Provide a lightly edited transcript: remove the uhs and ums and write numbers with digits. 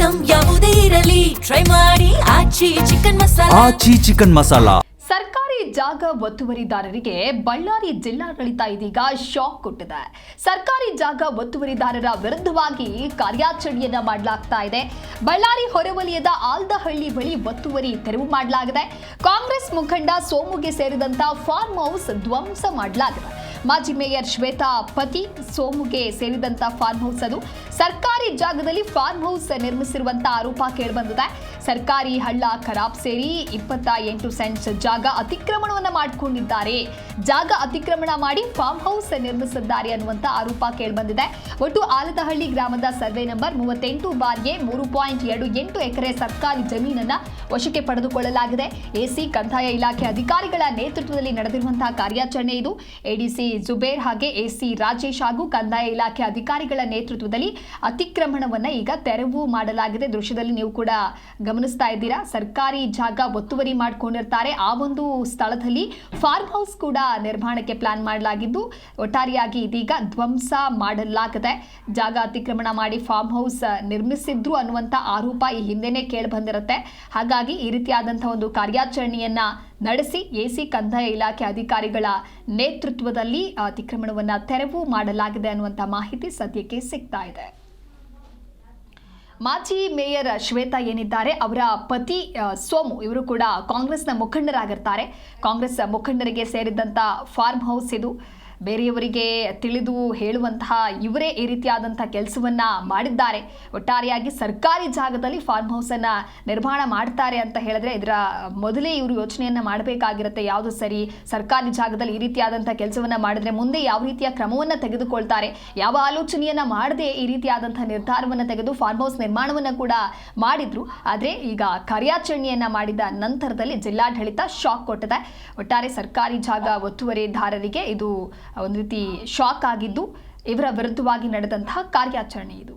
Item ಯಾವುದೇ ಇರಲಿ try ಮಾಡಿ ಆಚಿ ಚಿಕನ್ ಮಸಾಲಾ. ಸರ್ಕಾರಿ ಜಾಗ ಒತ್ತುವರಿದಾರರಿಗೆ ಬಳ್ಳಾರಿ ಜಿಲ್ಲಾಡಳಿತ ಇದೀಗ ಶಾಕ್ ಕೊಟ್ಟಿದೆ. ಸರ್ಕಾರಿ ಜಾಗ ಒತ್ತುವರಿದಾರರ ವಿರುದ್ಧವಾಗಿ ಕಾರ್ಯಾಚರಣೆಯನ್ನ ಮಾಡಲಾಗ್ತಾ ಇದೆ. ಬಳ್ಳಾರಿ ಹೊರವಲಯದ ಆಲ್ದಹಳ್ಳಿ ಬಳಿ ಒತ್ತುವರಿ ತೆರವು ಮಾಡಲಾಗಿದೆ. ಕಾಂಗ್ರೆಸ್ ಮುಖಂಡ ಸೋಮುಗೆ ಸೇರಿದಂತ ಫಾರ್ಮ್ ಹೌಸ್ ಧ್ವಂಸ ಮಾಡಲಾಗಿದೆ. ಮಾಜಿ ಮೇಯರ್ ಶ್ವೇತಾ ಪತಿ ಸೋಮುಗೆ ಸೇರಿದಂತ ಫಾರ್ಮ್ ಹೌಸ್ ಅದು ಸರ್ಕಾರಿ ಜಾಗದಲ್ಲಿ ಫಾರ್ಮ್ ಹೌಸ್ ನಿರ್ಮಿಸಿರುವಂತ ಆರೋಪ ಕೇಳಿಬಂದಿದೆ. ಸರ್ಕಾರಿ ಹಳ್ಳ ಖರಾಬ್ ಸೇರಿ 28 ಸೆಂಟ್ಸ್ ಜಾಗ ಅತಿಕ್ರಮಣವನ್ನ ಮಾಡಿಕೊಂಡಿದ್ದಾರೆ. ಜಾಗ ಅತಿಕ್ರಮಣ ಮಾಡಿ ಫಾರ್ಮ್ ಹೌಸ್ ನಿರ್ಮಿಸಿದ್ದಾರೆ ಅನ್ನುವಂತ ಆರೋಪ ಕೇಳಿಬಂದಿದೆ. ಒಟ್ಟು ಆಲದಹಳ್ಳಿ ಗ್ರಾಮದ ಸರ್ವೆ ನಂಬರ್ 38/3.28 ಎಕರೆ ಸರ್ಕಾರಿ ಜಮೀನನ್ನ ವಶಕ್ಕೆ ಪಡೆದುಕೊಳ್ಳಲಾಗಿದೆ. ಎಸಿ ಕಂದಾಯ ಇಲಾಖೆ ಅಧಿಕಾರಿಗಳ ನೇತೃತ್ವದಲ್ಲಿ ನಡೆದಿರುವಂತಹ ಕಾರ್ಯಾಚರಣೆ ಇದು. ಎಡಿಸಿ ಜುಬೇರ್ ಹಾಗೆ ಎಸಿ ರಾಜೇಶ್ ಹಾಗೂ ಕಂದಾಯ ಇಲಾಖೆ ಅಧಿಕಾರಿಗಳ ನೇತೃತ್ವದಲ್ಲಿ ಅತಿಕ್ರಮಣವನ್ನ ಈಗ ತೆರವು ಮಾಡಲಾಗಿದೆ. ದೃಶ್ಯದಲ್ಲಿ ನೀವು ಕೂಡ ಗಮನಿಸ್ತಾ ಇದ್ದೀರಾ. ಸರ್ಕಾರಿ ಜಾಗ ಒತ್ತುವರಿ ಮಾಡಿಕೊಂಡಿರ್ತಾರೆ. ಆ ಒಂದು ಸ್ಥಳದಲ್ಲಿ ಫಾರ್ಮ್ ಹೌಸ್ ಕೂಡ ನಿರ್ಮಾಣಕ್ಕೆ ಪ್ಲಾನ್ ಮಾಡಲಾಗಿದ್ದು ಒಟ್ಟಾರೆಯಾಗಿ ಇದೀಗ ಧ್ವಂಸ ಮಾಡಲಾಗಿದೆ. ಜಾಗ ಅತಿಕ್ರಮಣ ಮಾಡಿ ಫಾರ್ಮ್ ಹೌಸ್ ನಿರ್ಮಿಸಿದ್ರು ಅನ್ನುವಂಥ ಆರೋಪ ಈ ಹಿಂದೆನೇ ಕೇಳಿ ಬಂದಿರುತ್ತೆ. ಹಾಗಾಗಿ ಈ ರೀತಿಯಾದಂತಹ ಒಂದು ಕಾರ್ಯಾಚರಣೆಯನ್ನ ನಡೆಸಿ ಎಸಿ ಕಂದಾಯ ಇಲಾಖೆ ಅಧಿಕಾರಿಗಳ ನೇತೃತ್ವದಲ್ಲಿ ಅತಿಕ್ರಮಣವನ್ನ ತೆರವು ಮಾಡಲಾಗಿದೆ ಅನ್ನುವಂಥ ಮಾಹಿತಿ ಸದ್ಯಕ್ಕೆ ಸಿಗ್ತಾ ಇದೆ. ಮಾಜಿ ಮೇಯರ್ ಶ್ವೇತಾ ಏನಿದ್ದಾರೆ ಅವರ ಪತಿ ಸೋಮು ಇವರು ಕೂಡ ಕಾಂಗ್ರೆಸ್ನ ಮುಖಂಡರಾಗಿರ್ತಾರೆ. ಕಾಂಗ್ರೆಸ್ ಮುಖಂಡರಿಗೆ ಸೇರಿದಂಥ ಫಾರ್ಮ್ ಹೌಸ್ ಇದು. ಬೇರೆಯವರಿಗೆ ತಿಳಿದು ಹೇಳುವಂತಹ ಇವರೇ ಈ ರೀತಿಯಾದಂಥ ಕೆಲಸವನ್ನ ಮಾಡಿದ್ದಾರೆ. ಒಟ್ಟಾರೆಯಾಗಿ ಸರ್ಕಾರಿ ಜಾಗದಲ್ಲಿ ಫಾರ್ಮ್ ಹೌಸನ್ನು ನಿರ್ಮಾಣ ಮಾಡ್ತಾರೆ ಅಂತ ಹೇಳಿದ್ರೆ ಇದರ ಮೊದಲೇ ಇವರು ಯೋಚನೆಯನ್ನ ಮಾಡಬೇಕಾಗಿರುತ್ತೆ. ಯಾವುದು ಸರಿ, ಸರ್ಕಾರಿ ಜಾಗದಲ್ಲಿ ಈ ರೀತಿಯಾದಂಥ ಕೆಲಸವನ್ನ ಮಾಡಿದ್ರೆ ಮುಂದೆ ಯಾವ ರೀತಿಯ ಕ್ರಮವನ್ನು ತೆಗೆದುಕೊಳ್ತಾರೆ, ಯಾವ ಆಲೋಚನೆಯನ್ನ ಮಾಡದೆ ಈ ರೀತಿಯಾದಂಥ ನಿರ್ಧಾರವನ್ನು ತೆಗೆದು ಫಾರ್ಮ್ ಹೌಸ್ ನಿರ್ಮಾಣವನ್ನು ಕೂಡ ಮಾಡಿದ್ರು. ಆದರೆ ಈಗ ಕಾರ್ಯಾಚರಣೆಯನ್ನ ಮಾಡಿದ ನಂತರದಲ್ಲಿ ಜಿಲ್ಲಾಡಳಿತ ಶಾಕ್ ಕೊಟ್ಟಿದೆ. ಒಟ್ಟಾರೆ ಸರ್ಕಾರಿ ಜಾಗ ಒತ್ತುವರಿದಾರರಿಗೆ ಇದು ಒಂದು ರೀತಿ ಶಾಕ್ ಆಗಿದ್ದು ಇವರ ವಿರುದ್ಧವಾಗಿ ನಡೆದಂತಹ ಕಾರ್ಯಾಚರಣೆ ಇದು.